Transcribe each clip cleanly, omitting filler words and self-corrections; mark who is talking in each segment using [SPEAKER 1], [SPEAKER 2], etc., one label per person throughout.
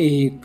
[SPEAKER 1] 1।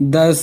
[SPEAKER 1] 10,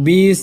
[SPEAKER 1] 20,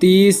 [SPEAKER 1] 30,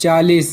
[SPEAKER 1] 40।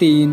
[SPEAKER 1] 3।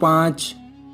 [SPEAKER 1] 5।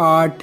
[SPEAKER 1] 8।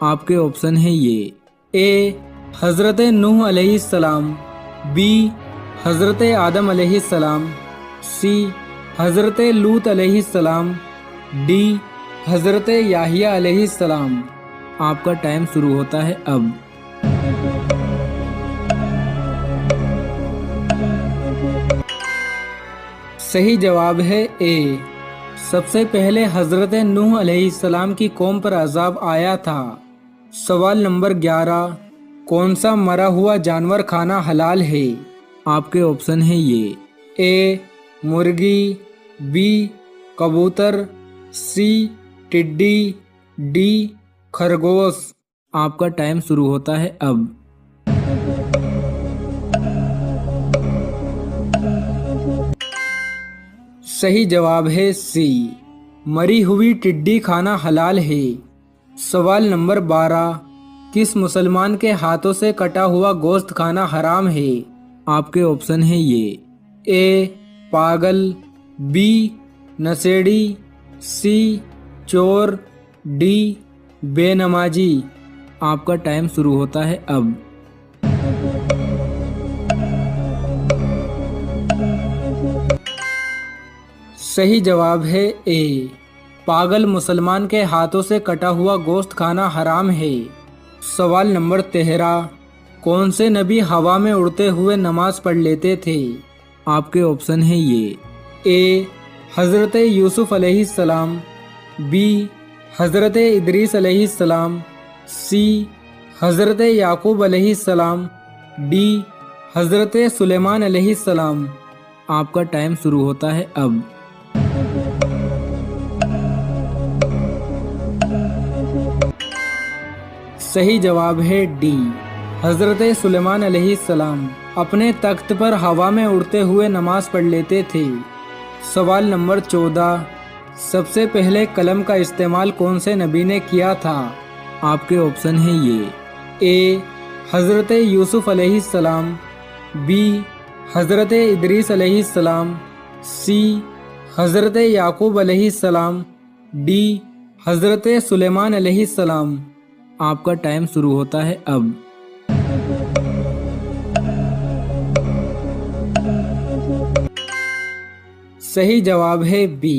[SPEAKER 1] آپ کے آپشن ہیں یہ اے حضرت نوح علیہ السلام، بی حضرت آدم علیہ السلام، سی حضرت لوط علیہ السلام، ڈی حضرت یحییٰ علیہ السلام۔ آپ کا ٹائم شروع ہوتا ہے اب۔ صحیح جواب ہے اے، سب سے پہلے حضرت نوح علیہ السلام کی قوم پر عذاب آیا تھا۔ سوال نمبر 11، کون سا مرا ہوا جانور کھانا حلال ہے؟ آپ کے آپشن ہیں یہ اے مرغی، بی کبوتر، سی ٹڈی، ڈی خرگوش۔ آپ کا ٹائم شروع ہوتا ہے اب۔ صحیح جواب ہے سی، مری ہوئی ٹڈی کھانا حلال ہے۔ سوال نمبر 12، کس مسلمان کے ہاتھوں سے کٹا ہوا گوشت کھانا حرام ہے؟ آپ کے آپشن ہیں یہ اے پاگل، بی نشیڑی، سی چور، ڈی بے نمازی۔ آپ کا ٹائم شروع ہوتا ہے اب۔ صحیح جواب ہے اے، پاگل مسلمان کے ہاتھوں سے کٹا ہوا گوشت کھانا حرام ہے۔ سوال نمبر 13، کون سے نبی ہوا میں اڑتے ہوئے نماز پڑھ لیتے تھے؟ آپ کے آپشن ہیں یہ اے حضرت یوسف علیہ السلام، بی حضرت ادریس علیہ السلام، سی حضرت یعقوب علیہ السلام، ڈی حضرت سلیمان علیہ السلام۔ آپ کا ٹائم شروع ہوتا ہے اب۔ صحیح جواب ہے ڈی، حضرت سلیمان علیہ السلام اپنے تخت پر ہوا میں اڑتے ہوئے نماز پڑھ لیتے تھے۔ سوال نمبر 14، سب سے پہلے قلم کا استعمال کون سے نبی نے کیا تھا؟ آپ کے آپشن ہیں یہ اے حضرت یوسف علیہ السلام، بی حضرت ادریس علیہ السلام، سی حضرت یعقوب علیہ السلام، ڈی حضرت سلیمان علیہ السلام۔ آپ کا ٹائم شروع ہوتا ہے اب۔ صحیح جواب ہے بی،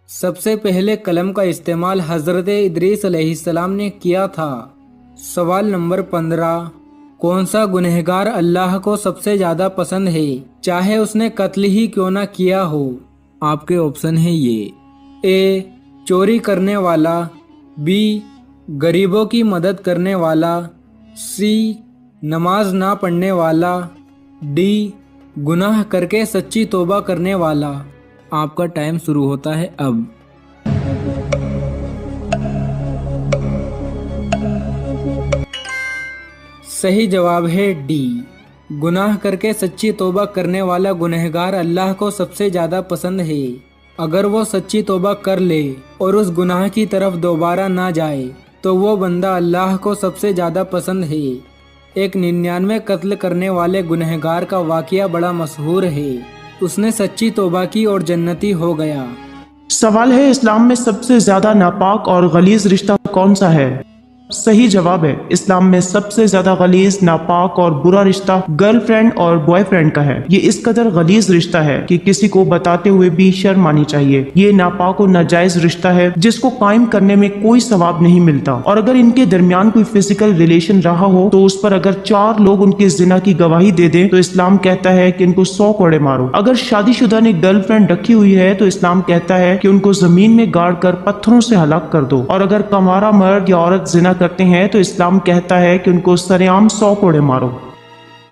[SPEAKER 1] سب سے پہلے قلم کا استعمال حضرت ادریس علیہ السلام نے کیا تھا۔ سوال نمبر 15، کون سا گنہگار اللہ کو سب سے زیادہ پسند ہے چاہے اس نے قتل ہی کیوں نہ کیا ہو؟ آپ کے آپشن ہیں یہ اے چوری کرنے والا، بی غریبوں کی مدد کرنے والا، سی نماز نہ پڑھنے والا، ڈی گناہ کر کے سچی توبہ کرنے والا۔ آپ کا ٹائم شروع ہوتا ہے اب۔ صحیح جواب ہے ڈی، گناہ کر کے سچی توبہ کرنے والا گنہگار اللہ کو سب سے زیادہ پسند ہے۔ اگر وہ سچی توبہ کر لے اور اس گناہ کی طرف دوبارہ نہ جائے تو وہ بندہ اللہ کو سب سے زیادہ پسند ہے۔ ایک 99 قتل کرنے والے گنہگار کا واقعہ بڑا مشہور ہے، اس نے سچی توبہ کی اور جنتی ہو گیا۔
[SPEAKER 2] سوال ہے، اسلام میں سب سے زیادہ ناپاک اور غلیظ رشتہ کون سا ہے؟ صحیح جواب ہے، اسلام میں سب سے زیادہ غلیظ، ناپاک اور برا رشتہ گرل فرینڈ اور بوائے فرینڈ کا ہے۔ یہ اس قدر غلیظ رشتہ ہے کہ کسی کو بتاتے ہوئے بھی شرم آنی چاہیے۔ یہ ناپاک اور ناجائز رشتہ ہے جس کو قائم کرنے میں کوئی ثواب نہیں ملتا، اور اگر ان کے درمیان کوئی فزیکل ریلیشن رہا ہو تو اس پر اگر 4 لوگ ان کے زنا کی گواہی دے دیں تو اسلام کہتا ہے کہ ان کو 100 کوڑے مارو۔ اگر شادی شدہ نے گرل فرینڈ رکھی ہوئی ہے تو اسلام کہتا ہے کہ ان کو زمین میں گاڑ کر پتھروں سے ہلاک کر دو، اور اگر کنوارا مرد یا عورت زنا کرتے ہیں تو اسلام کہتا ہے کہ ان کو سرعام 100 کوڑے مارو۔